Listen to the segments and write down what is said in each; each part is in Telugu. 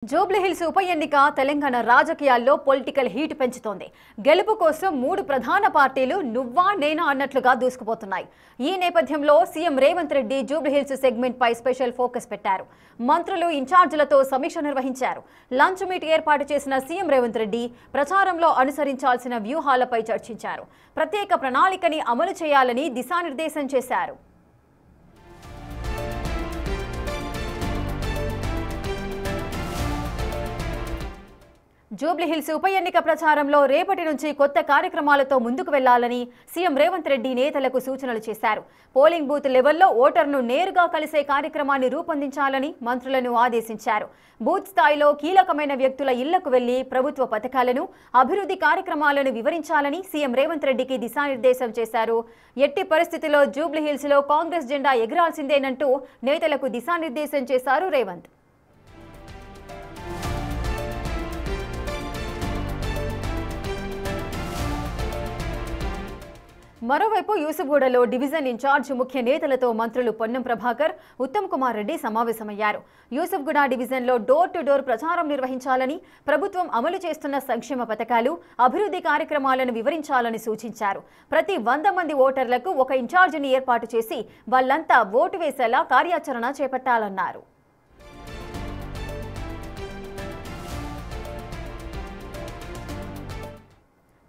జూబ్లీహిల్స్ ఉప ఎన్నిక తెలంగాణ రాజకీయాల్లో పొలిటికల్ హీట్ పెంచుతోంది. గెలుపు కోసం మూడు ప్రధాన పార్టీలు నువ్వా నేనా అన్నట్లుగా దూసుకుపోతున్నాయి. ఈ నేపథ్యంలో సీఎం రేవంత్ రెడ్డి జూబ్లీహిల్స్ సెగ్మెంట్ పై స్పెషల్ ఫోకస్ పెట్టారు. మంత్రులు ఇన్ఛార్జీలతో సమీక్ష నిర్వహించారు. లంచ్ మీట్ ఏర్పాటు చేసిన సీఎం రేవంత్ రెడ్డి ప్రచారంలో అనుసరించాల్సిన వ్యూహాలపై చర్చించారు. ప్రత్యేక ప్రణాళికని అమలు చేయాలని దిశానిర్దేశం చేశారు. జూబ్లీహిల్స్ ఉప ఎన్నిక ప్రచారంలో రేపటి నుంచి కొత్త కార్యక్రమాలతో ముందుకు వెళ్లాలని సీఎం రేవంత్ రెడ్డి నేతలకు సూచనలు చేశారు. పోలింగ్ బూత్ లెవెల్లో ఓటర్ను నేరుగా కలిసే కార్యక్రమాన్ని రూపొందించాలని మంత్రులను ఆదేశించారు. బూత్ స్థాయిలో కీలకమైన వ్యక్తుల ఇళ్లకు వెళ్లి ప్రభుత్వ పథకాలను, అభివృద్ధి కార్యక్రమాలను వివరించాలని సీఎం రేవంత్ రెడ్డికి దిశానిర్దేశం చేశారు. ఎట్టి పరిస్థితిలో జూబ్లీహిల్స్ లో కాంగ్రెస్ జెండా ఎగరాల్సిందేనంటూ నేతలకు దిశానిర్దేశం చేశారు రేవంత్. మరోవైపు యూసుఫ్గూడలో డివిజన్ ఇన్ఛార్జ్ ముఖ్య నేతలతో మంత్రులు పొన్నం ప్రభాకర్, ఉత్తమ్ కుమార్ రెడ్డి సమావేశమయ్యారు. యూసుఫ్గూడ డివిజన్లో డోర్ టు డోర్ ప్రచారం నిర్వహించాలని, ప్రభుత్వం అమలు చేస్తున్న సంక్షేమ పథకాలు, అభివృద్ధి కార్యక్రమాలను వివరించాలని సూచించారు. ప్రతి 100 మంది ఓటర్లకు ఒక ఇన్ఛార్జిని ఏర్పాటు చేసి వాళ్లంతా ఓటు వేసేలా కార్యాచరణ చేపట్టాలన్నారు.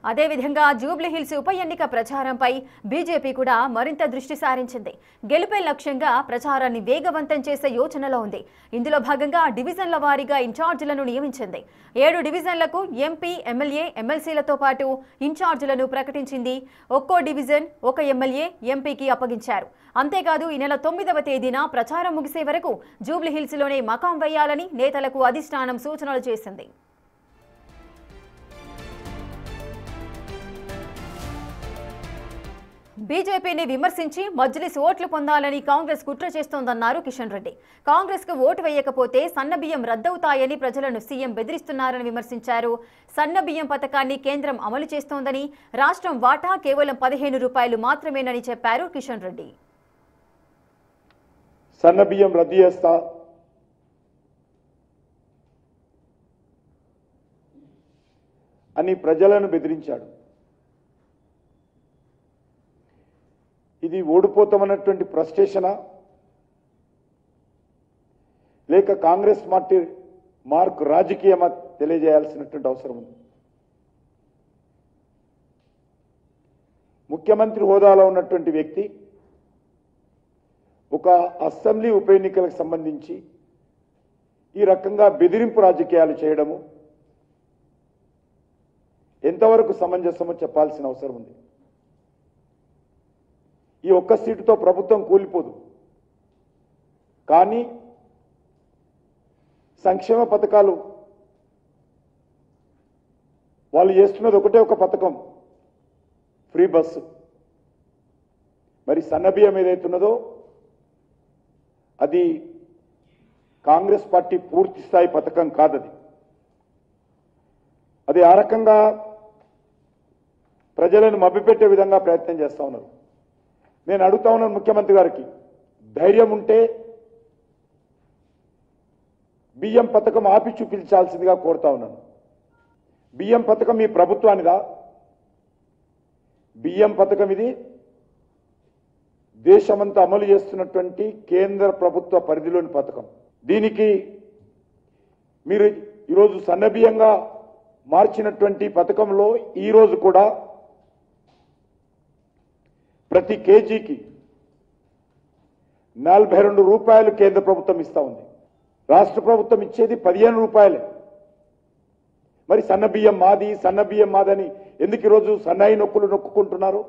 అదేవిధంగా జూబ్లీహిల్స్ ఉప ఎన్నిక ప్రచారంపై బీజేపీ కూడా మరింత దృష్టి సారించింది. గెలుపే లక్ష్యంగా ప్రచారాన్ని వేగవంతం చేసే యోచనలో ఉంది. ఇందులో భాగంగా డివిజన్ల వారీగా ఇన్ఛార్జీలను నియమించింది. 7 డివిజన్లకు ఎంపీ, ఎమ్మెల్యే, ఎమ్మెల్సీలతో పాటు ఇన్ఛార్జీలను ప్రకటించింది. ఒక్కో డివిజన్ ఒక ఎమ్మెల్యే, ఎంపీకి అప్పగించారు. అంతేకాదు ఈ నెల 9వ తేదీన ప్రచారం ముగిసే వరకు జూబ్లీహిల్స్లోనే మకాం వేయాలని నేతలకు అధిష్టానం సూచనలు చేసింది. బీజేపీని విమర్శించి మజ్లిస్ ఓట్లు పొందాలని కాంగ్రెస్ కుట్ర చేస్తోందన్నారు కిషన్ రెడ్డి. కాంగ్రెస్ కు ఓటు వేయకపోతే సన్నబియ్యం రద్దవుతాయని ప్రజలను సీఎం బెదిరిస్తున్నారని విమర్శించారు. సన్నబియ్యం పథకాన్ని కేంద్రం అమలు చేస్తోందని, రాష్ట్రం వాటా కేవలం 15 రూపాయలు మాత్రమేనని చెప్పారు కిషన్ రెడ్డి. సన్నబియ్యం రద్దు చేస్తా అని ప్రజలను బెదిరించాడు. ఇది ఓడిపోతామన్నటువంటి ఫ్రస్ట్రేషనా, లేక కాంగ్రెస్ పార్టీ మార్క్ రాజకీయమా తెలియజేయాల్సినటువంటి అవసరం ఉంది. ముఖ్యమంత్రి హోదాలో ఉన్నటువంటి వ్యక్తి ఒక అసెంబ్లీ ఉప ఎన్నికలకు సంబంధించి ఈ రకంగా బెదిరింపు రాజకీయాలు చేయడము ఎంతవరకు సమంజసమో చెప్పాల్సిన అవసరం ఉంది. ఈ ఒక్క సీటుతో ప్రభుత్వం కూలిపోదు, కానీ సంక్షేమ పథకాలు వాళ్ళు చేస్తున్నది ఒక పథకం, ఫ్రీ బస్సు. మరి సన్నబియ్యం ఏదైతున్నదో అది కాంగ్రెస్ పార్టీ పూర్తి స్థాయి పథకం కాదది. అది ఆ రకంగా ప్రజలను మభ్యపెట్టే విధంగా ప్రయత్నం చేస్తా ఉన్నారు. నేను అడుగుతా ఉన్నాను ముఖ్యమంత్రి గారికి, ధైర్యం ఉంటే బియ్యం పథకం ఆపి చూపించాల్సిందిగా కోరుతా ఉన్నాను. బియ్యం పథకం మీ ప్రభుత్వానిదా? బియ్యం పథకం ఇది దేశమంతా అమలు చేస్తున్నటువంటి కేంద్ర ప్రభుత్వ పరిధిలోని పథకం. దీనికి మీరు ఈరోజు సన్నబియ్యంగా మార్చినటువంటి పథకంలో ఈరోజు కూడా ప్రతి కేజీకి 42 రూపాయలు కేంద్ర ప్రభుత్వం ఇస్తా ఉంది. రాష్ట్ర ప్రభుత్వం ఇచ్చేది 15 రూపాయలే. మరి సన్నబియ్యం మాది, సన్నబియ్యం మాదని ఎందుకు ఈరోజు సన్నాయి నొక్కులు నొక్కుంటున్నారు?